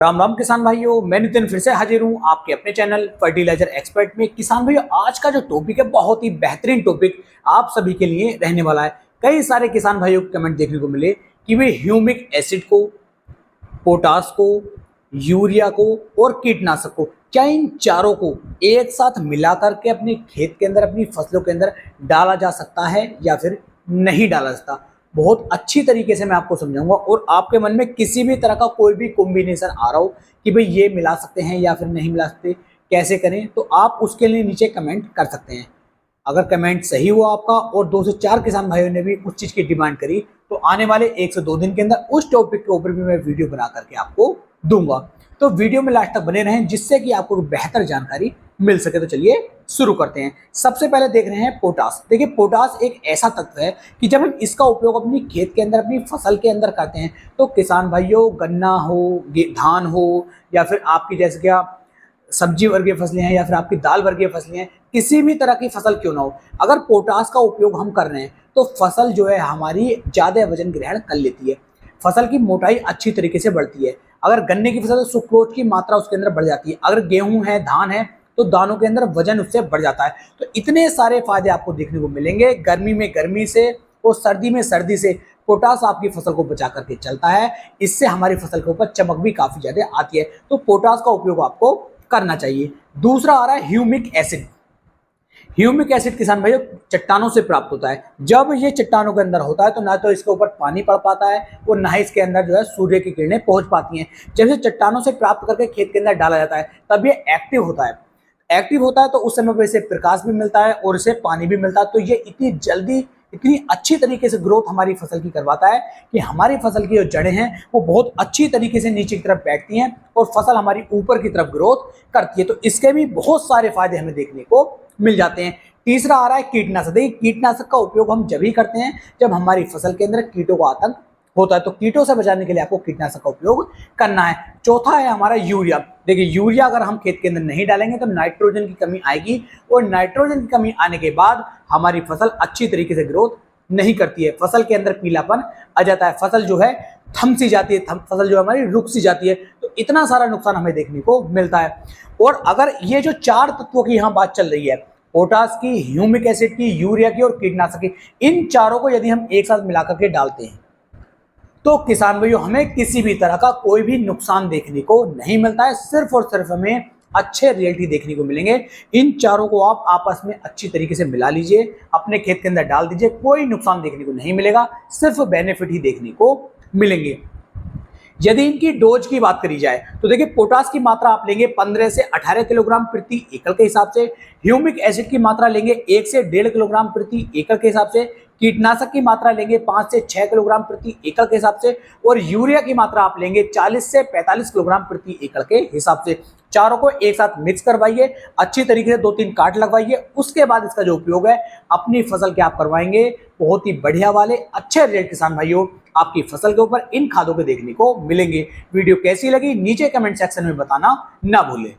राम राम किसान भाइयों, मैं नितिन फिर से हाजिर हूं आपके अपने चैनल फर्टिलाइजर एक्सपर्ट में। किसान भाइयों, आज का जो टॉपिक है बहुत ही बेहतरीन टॉपिक आप सभी के लिए रहने वाला है। कई सारे किसान भाइयों को कमेंट देखने को मिले कि वे ह्यूमिक एसिड को, पोटास को, यूरिया को और कीटनाशक को, क्या इन चारों को एक साथ मिला करके अपने खेत के अंदर, अपनी फसलों के अंदर डाला जा सकता है या फिर नहीं डाला सकता। बहुत अच्छी तरीके से मैं आपको समझाऊंगा और आपके मन में किसी भी तरह का कोई भी कॉम्बिनेशन आ रहा हो कि भाई ये मिला सकते हैं या फिर नहीं मिला सकते, कैसे करें, तो आप उसके लिए नीचे कमेंट कर सकते हैं। अगर कमेंट सही हुआ आपका और 2 से 4 किसान भाइयों ने भी उस चीज की डिमांड करी तो आने वाले 1 से 2 दिन के अंदर उस टॉपिक के ऊपर भी मैं वीडियो बना करके आपको दूंगा। तो वीडियो में लास्ट तक बने रहें जिससे कि आपको बेहतर जानकारी मिल सके। तो चलिए शुरू करते हैं। सबसे पहले देख रहे हैं पोटास। देखिए, पोटास एक ऐसा तत्व है कि जब हम इसका उपयोग अपनी खेत के अंदर, अपनी फसल के अंदर करते हैं तो किसान भाइयों, गन्ना हो, धान हो या फिर आपकी जैसे क्या सब्जी वर्गीय फसलें हैं या फिर आपकी दाल वर्गीय फसलें हैं, किसी भी तरह की फसल क्यों ना हो, अगर पोटास का उपयोग हम कर रहे हैं तो फसल जो है हमारी ज्यादा वजन ग्रहण कर लेती है, फसल की मोटाई अच्छी तरीके से बढ़ती है। अगर गन्ने की फसल है, सुक्रोज की मात्रा उसके अंदर बढ़ जाती है। अगर गेहूं है, धान है, तो दानों के अंदर वजन उससे बढ़ जाता है। तो इतने सारे फायदे आपको देखने को मिलेंगे। गर्मी में गर्मी से और सर्दी में सर्दी से पोटास आपकी फसल को बचा करके चलता है। इससे हमारी फसल के ऊपर चमक भी काफी ज्यादा आती है। तो पोटास का उपयोग आपको करना चाहिए। दूसरा आ रहा है ह्यूमिक एसिड। ह्यूमिक एसिड किसान भाइयों चट्टानों से प्राप्त होता है। जब ये चट्टानों के अंदर होता है तो ना तो इसके ऊपर पानी पड़ पाता है और ना ही इसके अंदर जो है सूर्य की किरणें पहुंच पाती हैं। जब इसे चट्टानों से प्राप्त करके खेत के अंदर डाला जाता है तब ये एक्टिव होता है। एक्टिव होता है तो उस समय पर इसे प्रकाश भी मिलता है और इसे पानी भी मिलता है। तो ये इतनी जल्दी, इतनी अच्छी तरीके से ग्रोथ हमारी फसल की करवाता है कि हमारी फसल की जो जड़ें हैं वो बहुत अच्छी तरीके से नीचे की तरफ बैठती हैं और फसल हमारी ऊपर की तरफ ग्रोथ करती है। तो इसके भी बहुत सारे फायदे हमें देखने को मिल जाते हैं। तीसरा आ रहा है कीटनाशक। देखिए, कीटनाशक का उपयोग हम जब ही करते हैं जब हमारी फसल के अंदर कीटों का आतंक होता है। तो कीटों से बचाने के लिए आपको कीटनाशक का उपयोग करना है। चौथा है हमारा यूरिया। देखिए, यूरिया अगर हम खेत के अंदर नहीं डालेंगे तो नाइट्रोजन की कमी आएगी और नाइट्रोजन की कमी आने के बाद हमारी फसल अच्छी तरीके से ग्रोथ नहीं करती है। फसल के अंदर पीलापन आ जाता है, फसल जो है थम सी जाती है, फसल जो हमारी रुक सी जाती है। तो इतना सारा नुकसान हमें देखने को मिलता है। और अगर ये जो 4 तत्वों की यहाँ बात चल रही है, पोटास की, ह्यूमिक एसिड की, यूरिया की और कीटनाशक की, इन चारों को यदि हम एक साथ मिलाकर के डालते हैं तो किसान भाइयों हमें किसी भी तरह का कोई भी नुकसान देखने को नहीं मिलता है। सिर्फ और सिर्फ हमें अच्छे रिजल्ट देखने को मिलेंगे। इन चारों को आप आपस में अच्छी तरीके से मिला लीजिए, अपने खेत के अंदर डाल दीजिए, कोई नुकसान देखने को नहीं मिलेगा, सिर्फ बेनिफिट ही देखने को मिलेंगे। यदि इनकी डोज की बात करी जाए तो देखिए, पोटास की मात्रा आप लेंगे 15 से 18 किलोग्राम प्रति एकड़ के हिसाब से, ह्यूमिक एसिड की मात्रा लेंगे 1 से 1.5 किलोग्राम प्रति एकड़ के हिसाब से, कीटनाशक की मात्रा लेंगे 5 से 6 किलोग्राम प्रति एकड़ के हिसाब से और यूरिया की मात्रा आप लेंगे 40 से 45 किलोग्राम प्रति एकड़ के हिसाब से। चारों को एक साथ मिक्स करवाइए, अच्छी तरीके से 2-3 काट लगवाइए। उसके बाद इसका जो उपयोग है अपनी फसल के आप करवाएंगे, बहुत ही बढ़िया वाले अच्छे रिजल्ट किसान भाइयों आपकी फसल के ऊपर इन खादों के देखने को मिलेंगे। वीडियो कैसी लगी नीचे कमेंट सेक्शन में बताना ना भूलें।